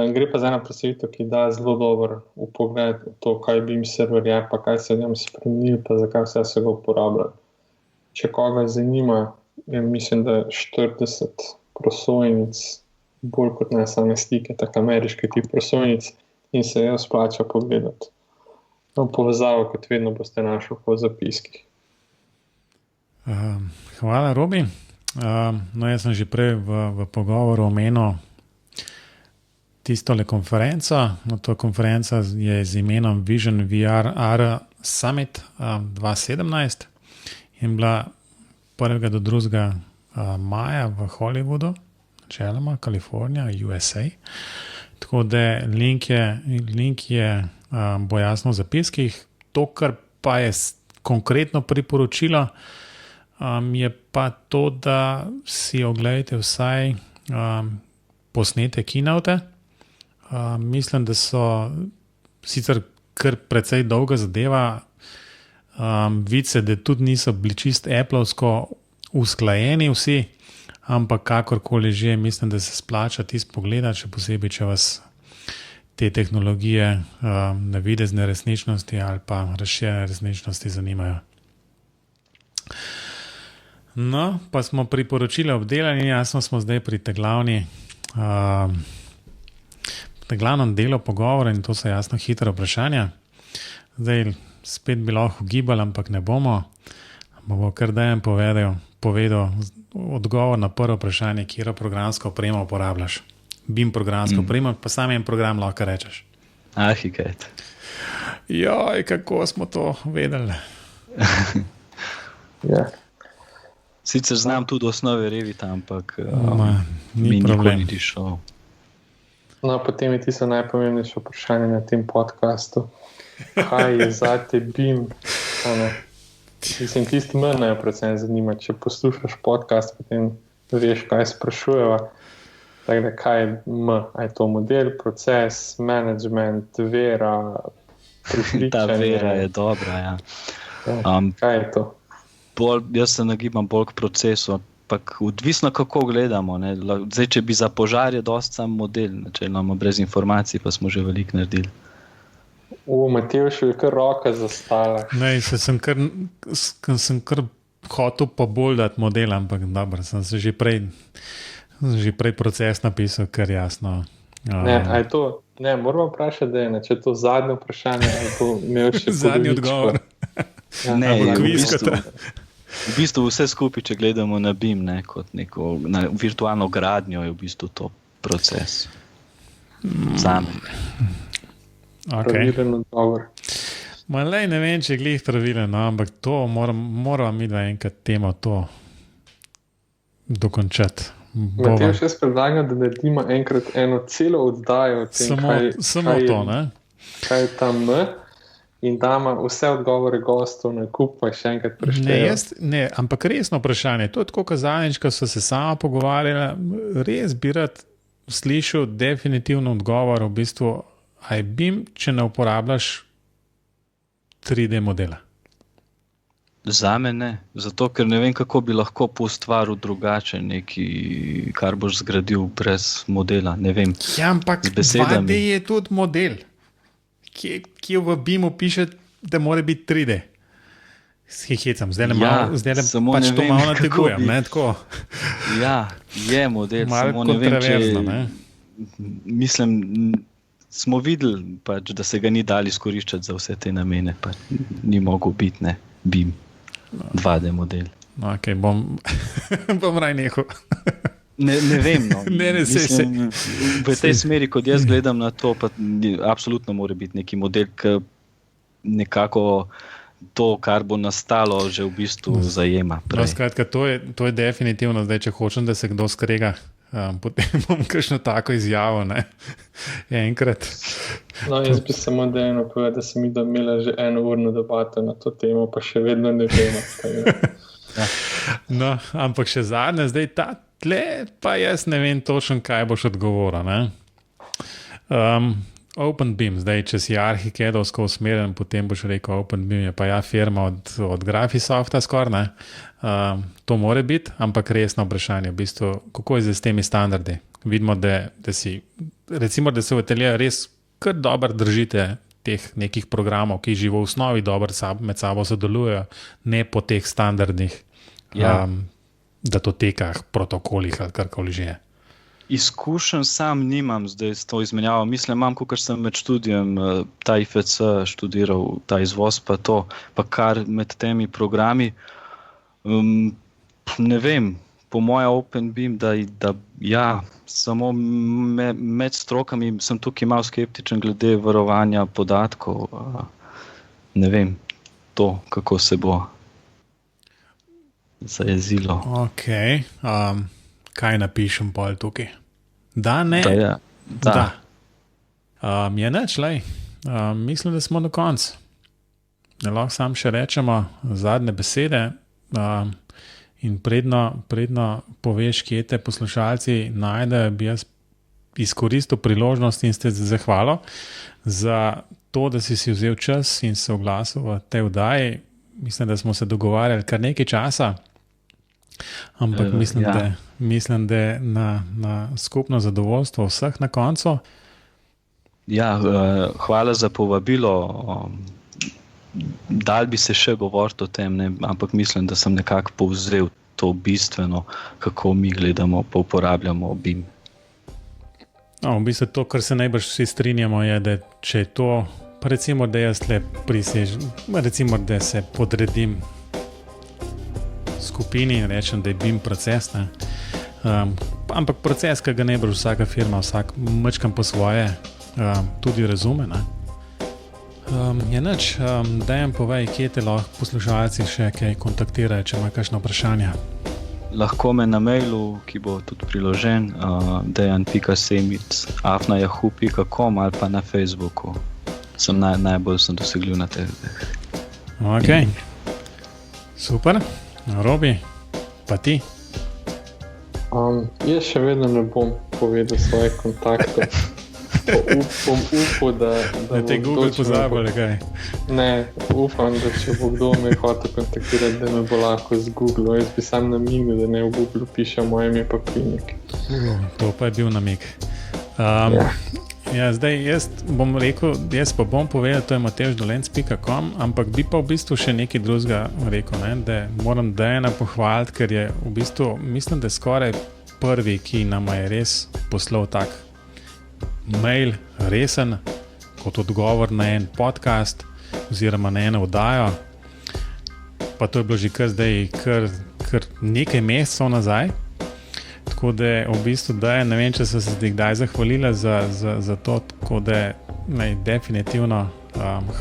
Gre pa za eno predstavitev, ki da zelo dober vpogled v to, kaj BIM server je, pa kaj se v njem spremenil, pa zakaj vse se ga uporablja. Če koga zanima, mislim, da 40 prosojnic, bolj kot ne same slike, tako ameriški tip prosojnic, in se jo splača pogledati. Povezavo, kot vedno, boste našli po zapiskih. Hvala, Robi. No, jaz sem že prej v pogovoru omenil tistole konferenco. No, to konferenca je z imenom Vision VR Summit 2017 in bila 1. do 2. maja v Hollywoodu, načeloma, Kalifornija, USA. Tako da link je bo jasno v zapiskih. To, kar pa je konkretno priporočilo, je pa to, da si ogledajte vsaj posnete keynote. Mislim, da so sicer kar precej dolga zadeva, vidi se, da tudi niso bili čist Appleovsko usklajeni vsi, ampak kakorkoli že, mislim, da se splača tisto pogledati, še posebej, če vas te tehnologije navidezne resničnosti ali pa razširjene resničnosti zanimajo. No, pa smo priporočili obdelani, jasno smo zdaj pri glavnem delu pogovora in to so jasno hitre vprašanja. Zdaj spet bi lahko gibali, ampak ne bomo. Bomo kar Dejan povedal odgovor na prvo vprašanje, katero programsko opremo uporabljaš. BIM programsko opremo, pa sam en program lahko rečeš. Archicad. Joj, kako smo to vedeli. Ja. Sicer znam tudi osnove Revita, ampak Ni mi problem. nikoli ni šel. No, potem je tisto najpomembnejše vprašanje na tem podkastu. Kaj je za te BIM? Mislim, tisti mene predvsem zanima, če poslušaš podcast, potem veš, kaj sprašujeva. Tako da, kaj je M? A je to model, proces, management, vera, prepričanje? Ta vera je dobra, ja. Kaj je to? Jaz se nagibam bolj k procesu, ampak odvisno kako gledamo. Ne. Zdaj, če bi za požar je dosti sam model, načeloma brez informacij, pa smo že veliko naredili. Matevšu je kar roka zastala. Ne, sem kar hotel poboldati model, ampak dobro, sem se že prej proces napisal, kar jasno. Ne, moramo vprašati, da je, če je to zadnje vprašanje, ali bo imel še zadnji odgovor. Ne, kviz, v bistvu vse skupaj, če gledamo na BIM, ne, kot neko na virtualno gradnjo, je v bistvu to proces. Zame. Pravilen odgovor. Malej, ne vem, če je glih pravilen, no, ampak to moramo mi dva enkrat temo to dokončati. Matevš, jaz predlagam, da naredimo enkrat eno celo oddajo o tem, samo to, ne? Kaj je tam in dama vse odgovore gostov na kup, pa še enkrat preštejo. Ne, ampak resno vprašanje. To je tako, kot zadnjič, ko so se sama pogovarjala, res bi rad slišal definitivno odgovor v bistvu, a je BIM, če ne uporabljaš 3D modela. Zame ne, zato ker ne vem, kako bi lahko poustvaril drugače nekaj, kar boš zgradil brez modela, ne vem. Ja, ampak 2D je tudi model, ki v BIM-u piše, da mora biti 3D. Hecam, zdaj pač to malo nategujem, ne, tako. Ja, je model, samo ne vem, če... Mislim, smo videli, pač, da se ga ni dali izkoriščati za vse te namene, pa ni mogel biti, ne, BIM, 2D model. No, ok, bom raj nehal. Ne vem, no. Mislim, v tej smeri, kot jaz gledam na to, pa absolutno mora biti neki model, ki nekako to, kar bo nastalo, že v bistvu zajema. No, skratka, to je definitivno, zdaj, če hočem, da se kdo skrega, potem bom kakšno tako izjavo, ne, enkrat. No, jaz bi samo dejno povedal, da sem imela že 1 urno debato na to temo, pa še vedno ne vemo. Ja. No, ampak še zadnje, zdaj tle, pa jaz ne vem točno, kaj boš odgovoril, ne. OpenBIM, zdaj, če si arhikedovsko usmerjen, potem boš rekel, OpenBIM je pa ja firma od Graphisofta skoraj, ne. To more biti, ampak resno vprašanje, v bistvu, kako je z temi standardi. Vidimo, da si, recimo, da se v ateljeju res kar dobro držite teh nekih programov, ki že v osnovi dobro med sabo sodelujejo, ne po teh standardnih datotekah, protokolih ali karkoli že je. Izkušen sam nimam zdaj s to izmenjavo. Mislim, imam, kakor sem med študijem ta IFC študiral, ta izvoz pa to, pa kar med temi programi. Ne vem, po moja OpenBIM, da ja, samo med strokami sem tukaj malo skeptičen glede varovanja podatkov. Ne vem, to, kako se bo zajezilo. Ok, kaj napišem pol tukaj? Da, ne? Da. Je nič, lej. Mislim, da smo na koncu. Lahko sam še rečemo zadnje besede in predno poveš, kje te poslušalci najdejo, bi jaz izkoristil priložnost in ste zahvalil za to, da si vzel čas in se oglasil v tej oddaji. Mislim, da smo se dogovarjali kar nekaj časa. Ampak mislim, da je na skupno zadovoljstvo vseh na koncu. Ja, hvala za povabilo. Dal bi se še govoriti o tem, ne? Ampak mislim, da sem nekako povzrel to bistveno, kako mi gledamo pa uporabljamo BIM. No, v bistvu to, kar se najbrž vsi strinjamo, je, da če je to, recimo, da jaz le prisežem, recimo, da se podredim skupini in rečem, da je BIM proces, ne. Ampak proces, ki ga najbrž vsaka firma, vsak mačkam po svoje tudi razume, ne. Je nič, Dejan, povej, kje te lahko poslušalci še kaj kontaktirajo, če ima kakšno vprašanje. Lahko me na mailu, ki bo tudi priložen, dejan.semic@yahoo.com ali pa na Facebooku. Sem najbolj dosegljiv na teh. Ok, super. Robi, pa ti? Jaz še vedno ne bom povedal svoje kontakte. Bom upal, da te Google pozabil, kaj? Ne, upam, da če bo kdo me hotel kontaktirati, da me bo lahko z Google. Jaz bi sam namignil, da ne v Google piše moje ime pa klinik. To pa je bil namig. Ja, zdaj jaz bom rekel, jaz pa bom povedal, to je matevždolenc.com, ampak bi pa v bistvu še nekaj drugega rekel, ne? Da moram Dejana pohvaliti, ker je v bistvu, mislim, da je skoraj prvi, ki nam je res poslal tak mail, resen, kot odgovor na en podcast oziroma na eno oddajo. Pa to je bilo že kar nekaj mesecev nazaj. Tako da v bistvu, ne vem, če so se kdaj zahvalila za to, tako da definitivno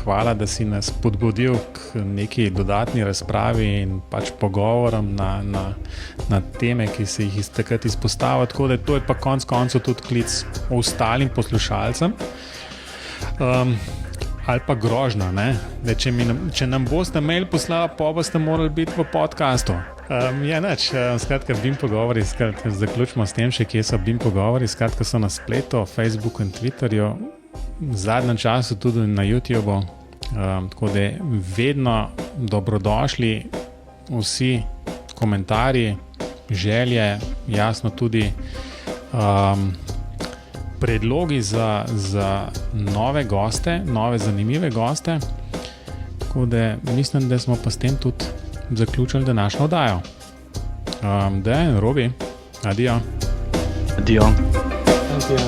hvala, da si nas podbudil k neki dodatni razpravi in pač pogovorom na teme, ki se jih takrat izpostavlja. Tako da to je pa konec koncev tudi klic ostalim poslušalcem. Ali pa grožnja, da če nam boste mail poslali, pa boste morali biti v podcastu. Skratka, BIM pogovori, zaključimo s tem še, kje so BIM pogovori, skratka so na spletu, Facebooku in Twitterju, v zadnjem času tudi na YouTubeu, tako da vedno dobrodošli vsi komentarji, želje, jasno tudi predlogi za nove goste, nove zanimive goste, tako da mislim, da smo pa s tem tudi zaključili današnjo oddajo. Dejan, Robi, adijo. Adijo. Adijo.